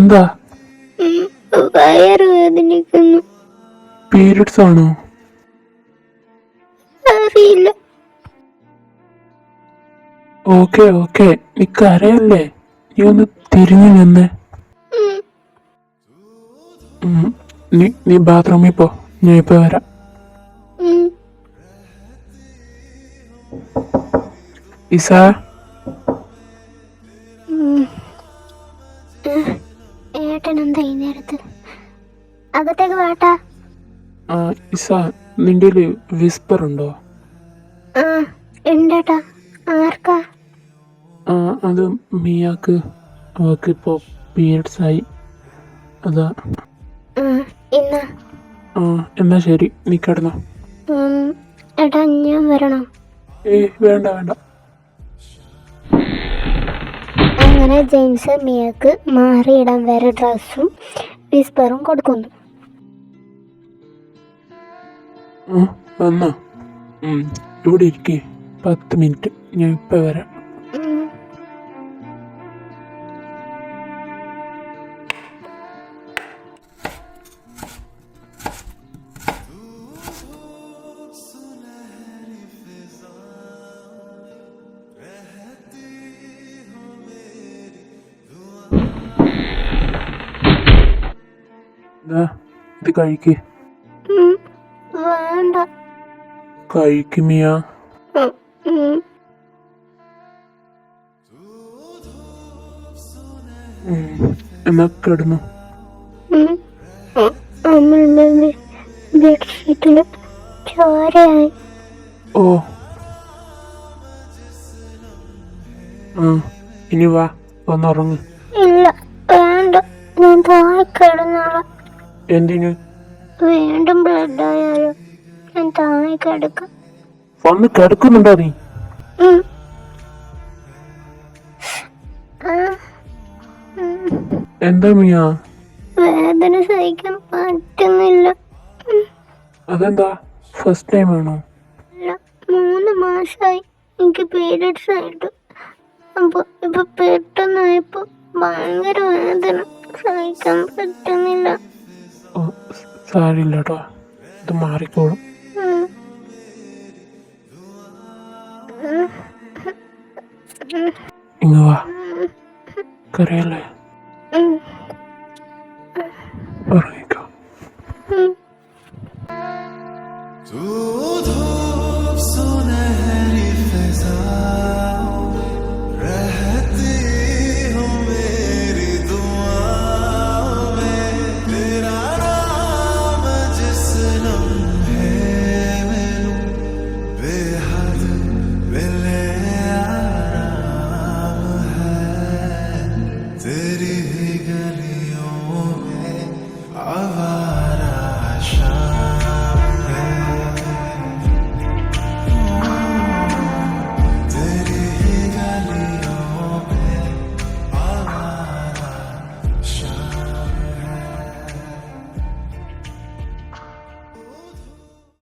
അതെന്താ? വയറുവേദനിക്കുന്നു. പീരിയഡ്സ് ആണോ? അറിയില്ല. ഓക്കെ ഓക്കെ, നീ കരയല്ലേ, നീ ഒന്ന് തിരിഞ്ഞു നിന്ന്. നീ ബാത്റൂമിൽ പോ, ഞാൻ ഇപ്പൊ വരാം. ഇസ, ഏട്ടനെന്താ ഈ നേരത്ത്? അകത്തേക്ക് വാട്ടാ. ഇസ, നിന്റെ വിസ്പർ ഉണ്ടോ? ഉണ്ടേട്ടാ. ആർക്കാ? അത് മിയാക്ക്. അവക്കിപ്പോ പീരിയഡ്സ് ആയി, അതാ. ഇന്ന് എന്നാ ശരി, നീ കിടന്നോ. ഏട്ടാ, ഞാൻ വരണോ? വേണ്ട വേണ്ട. അങ്ങനെ ജെയിംസ് മിയക്ക് മാറിയിടാൻ വരെ ഡ്രസ്സും വിസ്പറും കൊടുക്കുന്നു. വന്നോ? ഇവിടെ ഇരിക്കേ, 10 മിനിറ്റ്, ഞാൻ ഇപ്പൊ വരാം. ഇത് കഴിക്ക്. വേണ്ട. കഴിക്കുമിയ. എന്നാ കിടന്നു. ബെഡ്ഷീറ്റില് ചോരയായി. ഓ, ഇനി വാ, വന്നുറങ്ങ്. ഇല്ല, വേണ്ട, ഞാൻ താഴെ കിടന്നോളാം. എന്തിനു? വീണ്ടും ബ്ലഡ് ആയാലോ, ഞാൻ താഴെ കിടക്കാം. വന്ന് കിടക്കുന്നുണ്ടോ നീ? എന്താ മിയ? വേദന സഹിക്കാൻ പറ്റുന്നില്ല. അതെന്താ, ഫസ്റ്റ് ടൈം ആണോ? അല്ല, 3 മാസമായി എനിക്ക് പീരിയഡ്സ് ആയിട്ട്. അപ്പൊ ഇപ്പൊ പെട്ടെന്നായപ്പോ ഭയങ്കര വേദന സഹിക്കാൻ പറ്റുന്നില്ല. സാരില്ല കേട്ടോ, ഇത് മാറിക്കോളും. ഇങ്ങ വാ, കരയല്ലേ, ഉറങ്ങിക്കോ. तेरी गलियों में आवाज़